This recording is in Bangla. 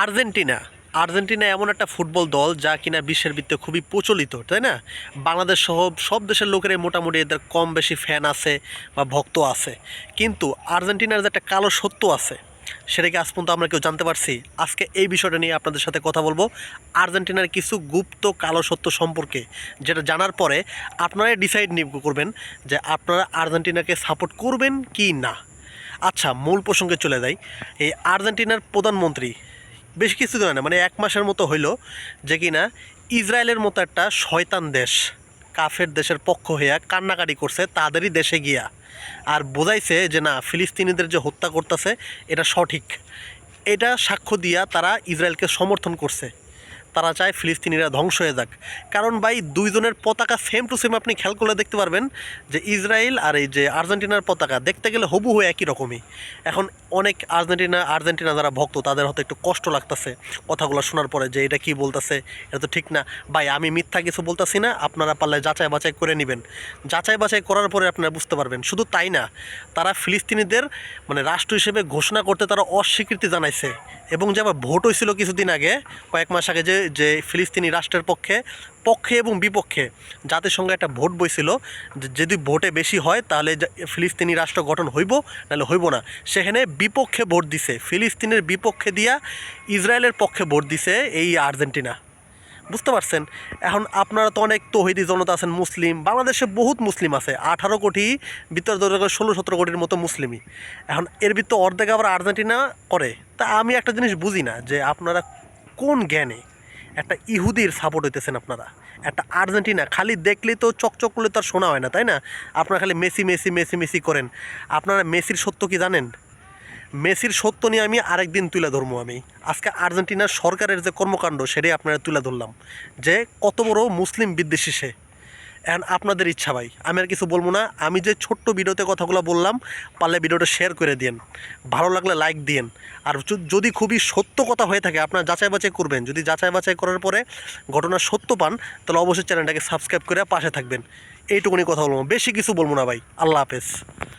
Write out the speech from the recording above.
আর্জেন্টিনা আর্জেন্টিনা এমন একটা ফুটবল দল যা কিনা বিশ্বের ভিত্তিতে খুবই প্রচলিত, তাই না? বাংলাদেশ সহ সব দেশের লোকেরাই মোটামুটি এদের কম বেশি ফ্যান আছে বা ভক্ত আছে। কিন্তু আর্জেন্টিনার যে একটা কালো সত্য আছে, সেটাকে আজ পর্যন্ত আমরা কেউ জানতে পারছি? আজকে এই বিষয়টা নিয়ে আপনাদের সাথে কথা বলবো, আর্জেন্টিনার কিছু গুপ্ত কালো সত্য সম্পর্কে, যেটা জানার পরে আপনারাই ডিসাইড করবেন যে আপনারা আর্জেন্টিনাকে সাপোর্ট করবেন কি না। আচ্ছা, মূল প্রসঙ্গে চলে যাই। এই আর্জেন্টিনার প্রধানমন্ত্রী বেশ কিছু দিন না, মানে 1 মাসের মতো হইল, যে কিনা ইসরায়েলের মতো একটা শয়তান দেশ, কাফের দেশের পক্ষ হইয়া কান্নাকাটি করছে তাদেরই দেশে গিয়া, আর বোঝাইছে যে না, ফিলিস্তিনিদের যে হত্যা করতেছে এটা সঠিক। এটা সাক্ষ্য দিয়া তারা ইসরায়েলকে সমর্থন করছে। তারা চায় ফিলিস্তিনিরা ধ্বংস হয়ে যাক। কারণ ভাই, দুইজনের পতাকা সেম টু সেম, আপনি খেয়াল করলে দেখতে পারবেন যে ইসরায়েল আর এই যে আর্জেন্টিনার পতাকা দেখতে গেলে হুবহু একই রকমই। এখন অনেক আর্জেন্টিনা যারা ভক্ত, তাদের হয়তো একটু কষ্ট লাগতেছে কথাগুলো শোনার পরে, যে এটা কি বলতেছে, এটা তো ঠিক না। ভাই, আমি মিথ্যা কিছু বলতেছি না, আপনারা পারলে যাচাই বাছাই করে নেবেন। যাচাই বাছাই করার পরে আপনারা বুঝতে পারবেন। শুধু তাই না, তারা ফিলিস্তিনিদের মানে রাষ্ট্র হিসেবে ঘোষণা করতে তারা অস্বীকৃতি জানাইছে। এবং যে আবার ভোট হয়েছিল কিছুদিন আগে, কয়েক মাস আগে, যে যে ফিলিস্তিনি রাষ্ট্রের পক্ষে এবং বিপক্ষে জাতিসংঘে একটা ভোট বইছিল, যদি ভোটে বেশি হয় তাহলে ফিলিস্তিনি রাষ্ট্র গঠন হইব, নাহলে হইব না। সেখানে বিপক্ষে ভোট দিছে, ফিলিস্তিনের বিপক্ষে দিয়া ইসরায়েলের পক্ষে ভোট দিছে এই আর্জেন্টিনা। বুঝতে পারছেন? এখন আপনারা তো অনেক তৌহিদি জনতা আছেন, মুসলিম, বাংলাদেশে বহুত মুসলিম আছে, 18 কোটি ভিতরে 16-17 কোটির মতো মুসলিমই। এখন এর ভিতরে অর্ধেক আবার আর্জেন্টিনা করে। তা আমি একটা জিনিস বুঝি না, যে আপনারা কোন জ্ঞানে একটা ইহুদির সাপোর্ট হইতেছেন? আপনারা একটা আর্জেন্টিনা খালি দেখলেই তো চকচক করলে তো আর শোনা হয় না, তাই না? আপনারা খালি মেসি মেসি মেসি মেসি করেন। আপনারা মেসির সত্য কি জানেন? মেসির সত্য নিয়ে আমি আরেকদিন তুলে ধরবো। আমি আজকে আর্জেন্টিনার সরকারের যে কর্মকাণ্ড সেটাই আপনারা তুলে ধরলাম, যে কত বড় মুসলিম বিদ্বেষী সে। এখন আপনাদের ইচ্ছা ভাই, আমি আর কিছু বলবো না। আমি যে ছোট্ট ভিডিওতে কথাগুলো বললাম, পারলে ভিডিওটা শেয়ার করে দিন, ভালো লাগলে লাইক দিন। আর যদি খুবই সত্য কথা হয়ে থাকে, আপনারা যাচাই বাছাই করবেন। যদি যাচাই বাছাই করার পরে ঘটনার সত্য পান, তাহলে অবশ্যই চ্যানেলটাকে সাবস্ক্রাইব করে পাশে থাকবেন। এইটুকুনি কথা বলবো, বেশি কিছু বলবো না ভাই। আল্লাহ হাফেজ।